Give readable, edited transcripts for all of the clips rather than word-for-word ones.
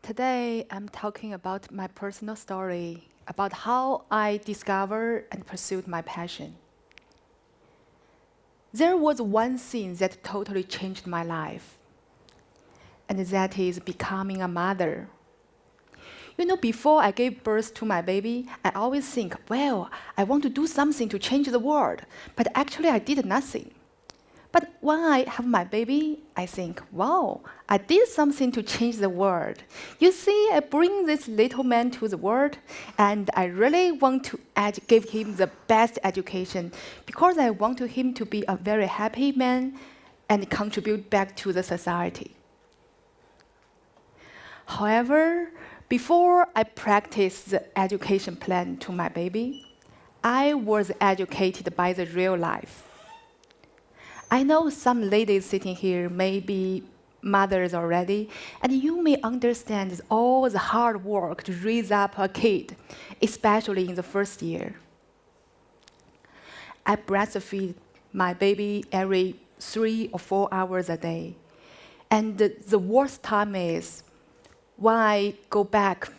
Today, I'm talking about my personal story, about how I discovered and pursued my passion. There was one thing that totally changed my life, and that is becoming a mother. Before I gave birth to my baby, I always think, well, I want to do something to change the world, but actually I did nothing. But when I have my baby, I think, wow, I did something to change the world. You see, I bring this little man to the world, and I really want to give him the best education because I want him to be a very happy man and contribute back to the society. However, before I practiced the education plan to my baby, I was educated by the real life. I know some ladies sitting here may be mothers already, and you may understand all the hard work to raise up a kid, especially in the first year. I breastfeed my baby every 3 or 4 hours a day. And the worst time is when I go back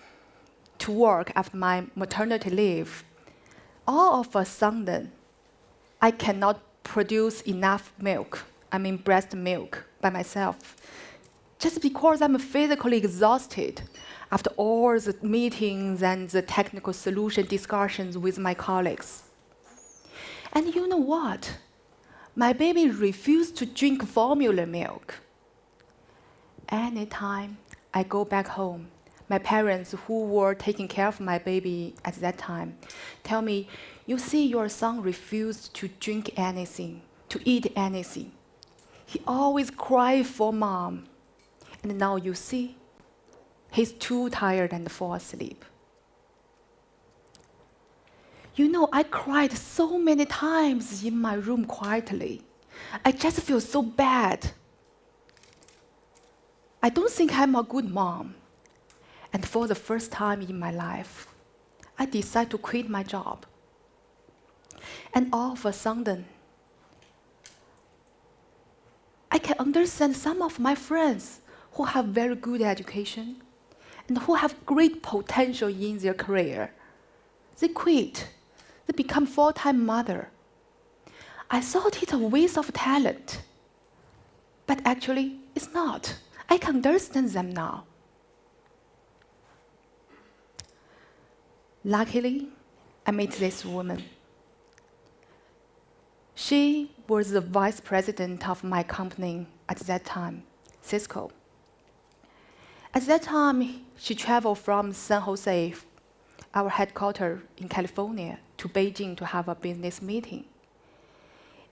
to work after my maternity leave, all of a sudden, I cannot produce enough milk, breast milk, by myself, just because I'm physically exhausted after all the meetings and the technical solution discussions with my colleagues. And you know what? My baby refused to drink formula milk. Anytime I go back home, my parents, who were taking care of my baby at that time, tell me, you see, your son refused to drink anything, to eat anything. He always cried for mom. And now you see, he's too tired and fall asleep. I cried so many times in my room quietly. I just feel so bad. I don't think I'm a good mom. And for the first time in my life, I decided to quit my job. And all of a sudden, I can understand some of my friends who have very good education and who have great potential in their career. They quit. They become full-time mother. I thought it's a waste of talent. But actually, it's not. I can understand them now. Luckily, I met this woman. She was the vice president of my company at that time, Cisco. At that time, she traveled from San Jose, our headquarters in California, to Beijing to have a business meeting.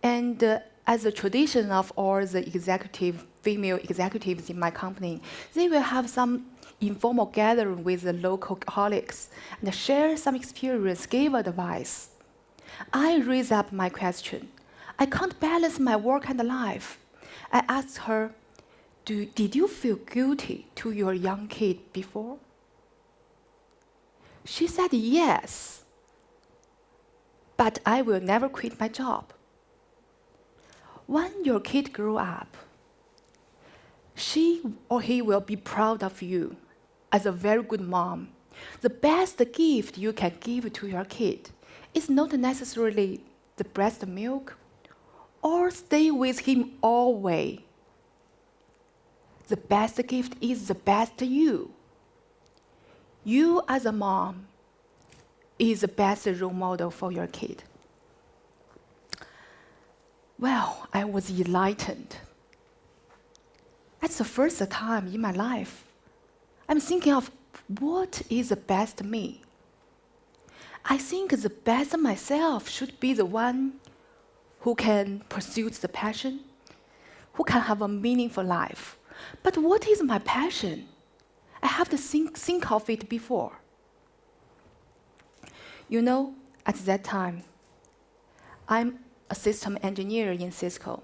And as a tradition of all the female executives in my company, they will have some informal gathering with the local colleagues and share some experience, give advice. I raised up my question. I can't balance my work and life. I asked her, did you feel guilty to your young kid before? She said yes, but I will never quit my job. When your kid grows up, she or he will be proud of you as a very good mom. The best gift you can give to your kid is not necessarily the breast milk or stay with him always. The best gift is the best you. You as a mom is the best role model for your kid. Well, I was enlightened. That's the first time in my life I'm thinking of what is the best me. I think the best myself should be the one who can pursue the passion, who can have a meaningful life. But what is my passion? I have to think of it before. At that time, I'm a system engineer in Cisco.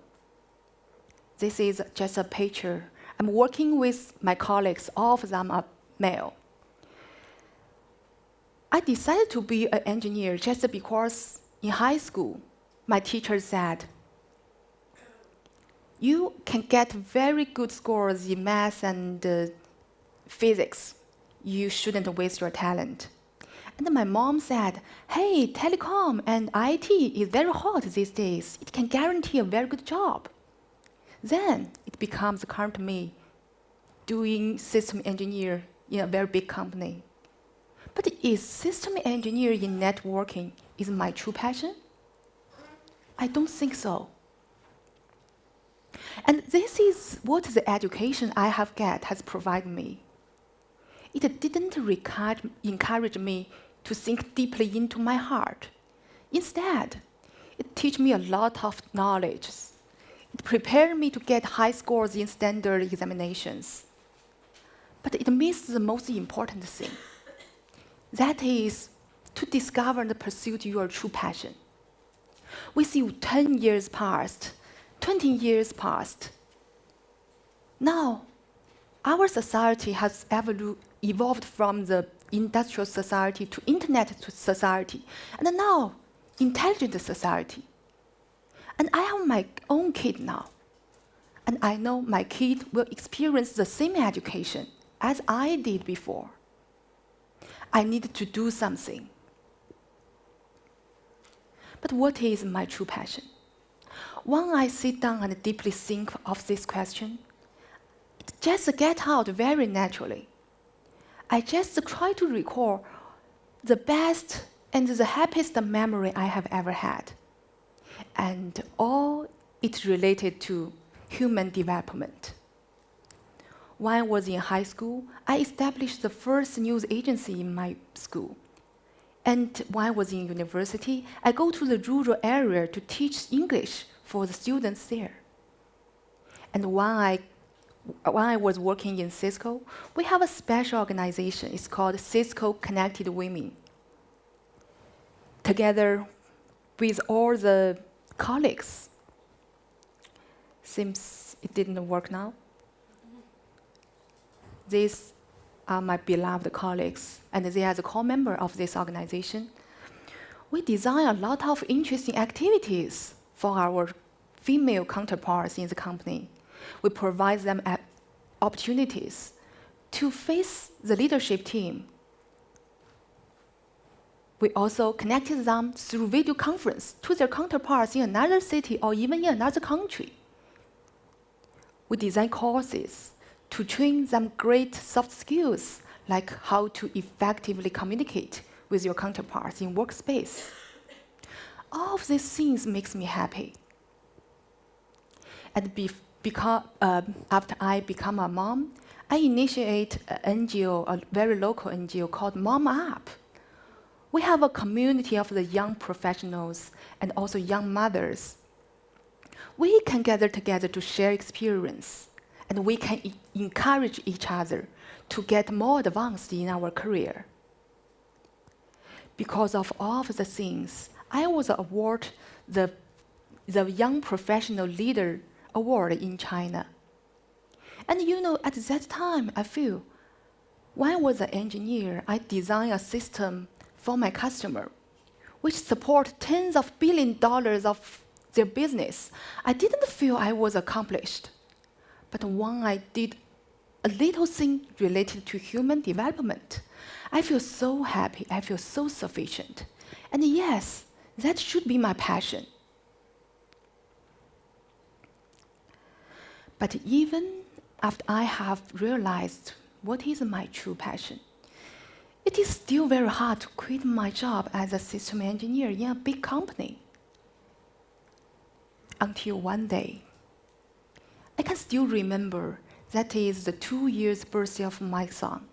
This is just a picture. I'm working with my colleagues, all of them are male. I decided to be an engineer just because in high school, my teacher said, you can get very good scores in math and physics. you shouldn't waste your talent. And my mom said, hey, telecom and IT is very hot these days. It can guarantee a very good job. Then it becomes current me doing system engineer in a very big company. But is system engineer in networking is my true passion? I don't think so. And this is what the education I have got has provided me. It didn't encourage me to think deeply into my heart. Instead, it taught me a lot of knowledge. It prepared me to get high scores in standard examinations. But it missed the most important thing. That is to discover and pursue your true passion. We see 10 years passed, 20 years passed. Now, our society has evolved from the industrial society to internet society, and now intelligent society. And I have my own kid now. And I know my kid will experience the same education as I did before. I need to do something. But what is my true passion? When I sit down and deeply think of this question, it just gets out very naturally. I just try to recall the best and the happiest memory I have ever had. And all it related to human development. When I was in high school, I established the first news agency in my school. And when I was in university, I go to the rural area to teach English for the students there. And when I was working in Cisco, we have a special organization. It's called Cisco Connected Women. Together with all the colleagues. Seems it didn't work now. These are my beloved colleagues, and they are the core member of this organization. We design a lot of interesting activities for our female counterparts in the company. We provide them opportunities to face the leadership team. We also connected them through video conference to their counterparts in another city or even in another country. We design courses to train them great soft skills, like how to effectively communicate with your counterparts in workspace. All of these things makes me happy. And after I become a mom, I initiate an NGO, a very local NGO called Mom Up. We have a community of the young professionals and also young mothers. We can gather together to share experience, and we can encourage each other to get more advanced in our career. Because of all of the things, I was awarded the Young Professional Leader Award in China. And you know, at that time, I feel, when I was an engineer, I designed a system for my customer, which support tens of billions of dollars of their business. I didn't feel I was accomplished. But when I did a little thing related to human development, I feel so happy, I feel so sufficient. And yes, that should be my passion. But even after I have realized what is my true passion, it is still very hard to quit my job as a system engineer in a big company. Until one day, I can still remember that is the 2 years birthday of my son.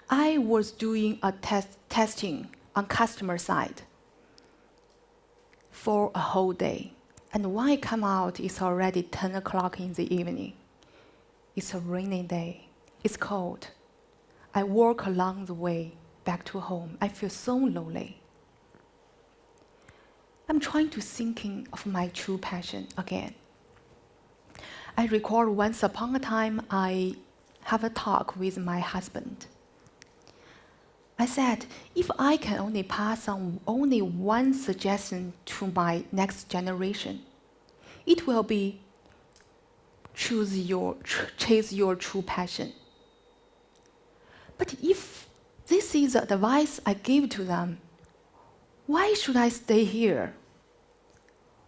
I was doing a testing on customer side for a whole day. And when I come out, it's already 10 o'clock in the evening. It's a rainy day. It's cold. I walk along the way back to home. I feel so lonely. I'm trying to thinking of my true passion again. I recall once upon a time I have a talk with my husband. I said, if I can only pass on only one suggestion to my next generation, it will be chase your true passion. this is the advice I give to them. Why should I stay here?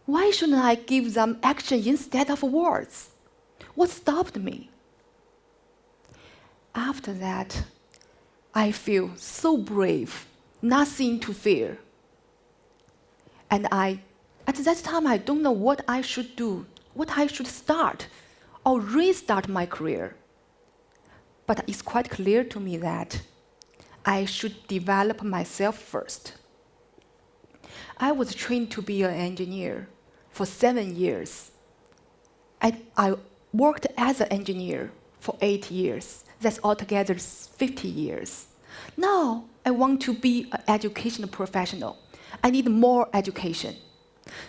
Why shouldn't I give them action instead of words? What stopped me? After that, I feel so brave, nothing to fear. And at that time, I don't know what I should do, what I should start or restart my career. But it's quite clear to me that I should develop myself first. I was trained to be an engineer for 7 years. I worked as an engineer for 8 years. That's altogether 50 years. Now, I want to be an educational professional. I need more education.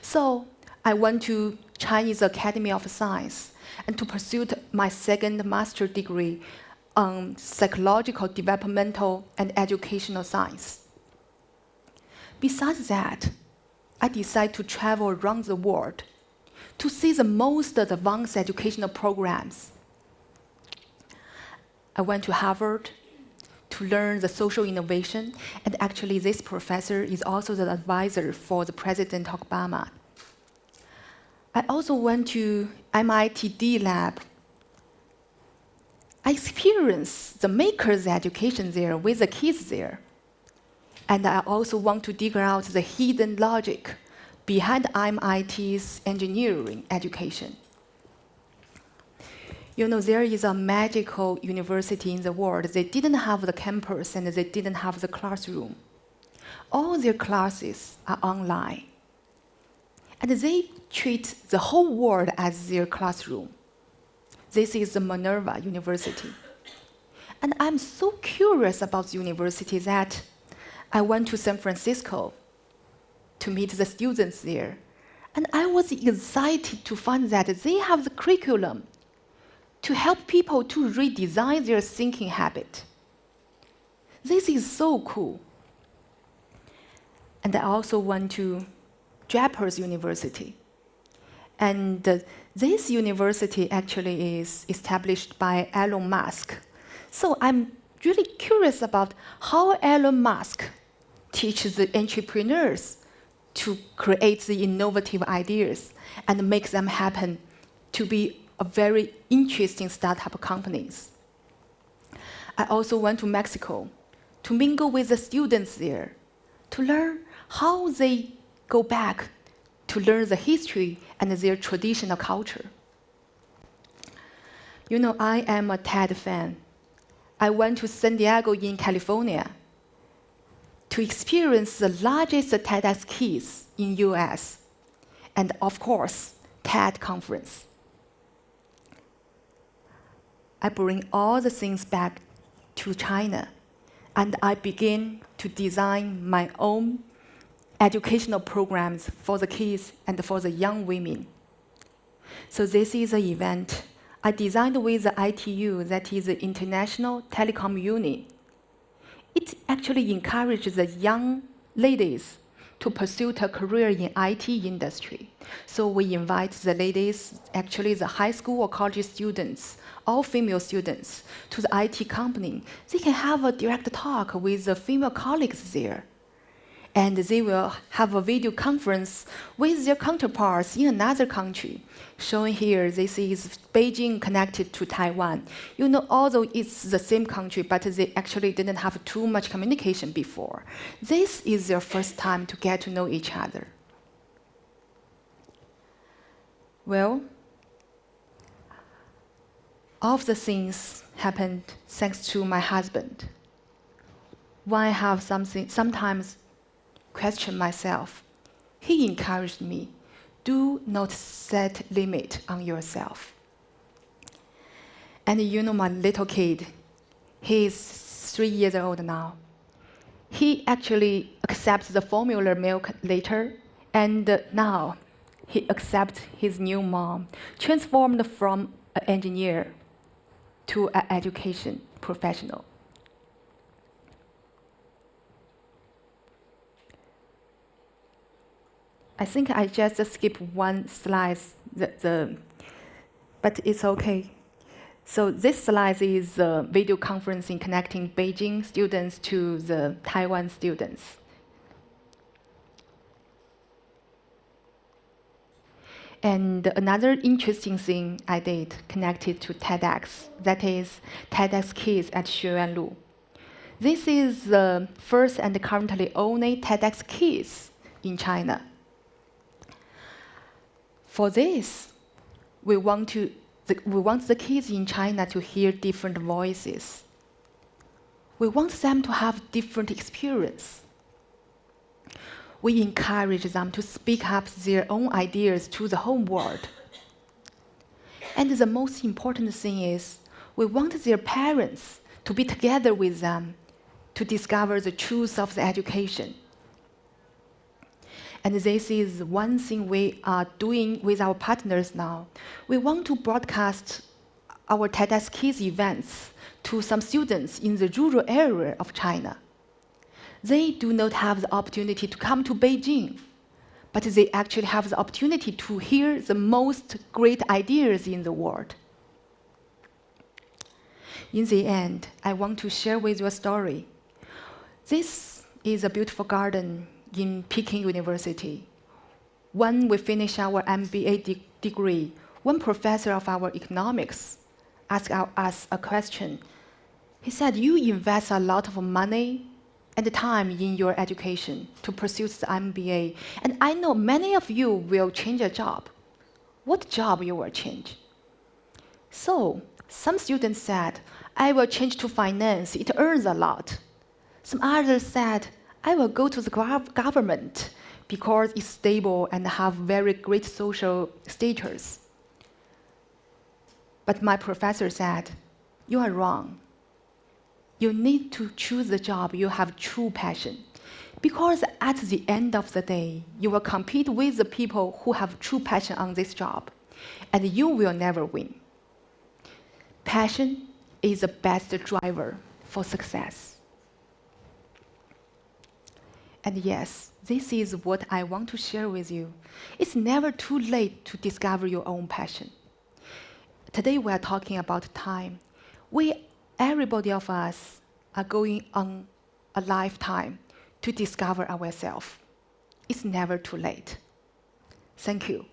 So, I went to Chinese Academy of Science and to pursue my second master's degree on psychological, developmental, and educational science. Besides that, I decided to travel around the world to see the most advanced educational programs. I went to Harvard to learn the social innovation, and actually this professor is also the advisor for the President Obama. I also went to MIT D Lab. I experienced the makers' education there with the kids there. And I also want to dig out the hidden logic behind MIT's engineering education. You know, there is a magical university in the world. They didn't have the campus and they didn't have the classroom. All their classes are online. And they treat the whole world as their classroom. This is the Minerva University. And I'm so curious about the university that I went to San Francisco to meet the students there. And I was excited to find that they have the curriculum to help people to redesign their thinking habit. This is so cool. And I also went to Draper's University. And this university actually is established by Elon Musk. So I'm really curious about how Elon Musk teaches the entrepreneurs to create the innovative ideas and make them happen to be a very interesting startup companies. I also went to Mexico to mingle with the students there, to learn how they go back to learn the history and their traditional culture. You know, I am a TED fan. I went to San Diego in California to experience the largest TEDx Kids in US, and of course, TED conference. I bring all the things back to China, and I begin to design my own educational programs for the kids and for the young women. So this is an event I designed with the ITU, that is the International Telecom Union. It actually encourages the young ladies to pursue a career in IT industry. So we invite the ladies, actually the high school or college students, all female students, to the IT company. They can have a direct talk with the female colleagues there. And they will have a video conference with their counterparts in another country. Showing here, this is Beijing connected to Taiwan. You know, although it's the same country, but they actually didn't have too much communication before. This is their first time to get to know each other. Well, all of the things happened thanks to my husband. When I have sometimes question myself, he encouraged me, do not set limit on yourself. And you know my little kid, he is 3 years old now. He actually accepts the formula milk later, and now he accepts his new mom, transformed from an engineer to an education professional. I think I just skipped one slide, but it's okay. So this slide is a video conferencing connecting Beijing students to the Taiwan students. And another interesting thing I did connected to TEDx, that is TEDx Kids at Xueyuanlu. This is the first and currently only TEDx Kids in China. For this, we want the kids in China to hear different voices. We want them to have different experience. We encourage them to speak up their own ideas to the whole world. And the most important thing is, we want their parents to be together with them to discover the truth of the education. And this is one thing we are doing with our partners now. We want to broadcast our TEDx Kids events to some students in the rural area of China. They do not have the opportunity to come to Beijing, but they actually have the opportunity to hear the most great ideas in the world. In the end, I want to share with you a story. This is a beautiful garden in Peking University. When we finished our MBA degree, one professor of our economics asked us a question. He said, "You invest a lot of money and time in your education to pursue the MBA, and I know many of you will change a job. What job you will change?" So some students said, "I will change to finance, it earns a lot." Some others said, "I will go to the government because it's stable and have very great social status." But my professor said, "You are wrong. You need to choose the job you have true passion, because at the end of the day, you will compete with the people who have true passion on this job, and you will never win." Passion is the best driver for success. And yes, this is what I want to share with you. It's never too late to discover your own passion. Today we are talking about time. Everybody of us are going on a lifetime to discover ourselves. It's never too late. Thank you.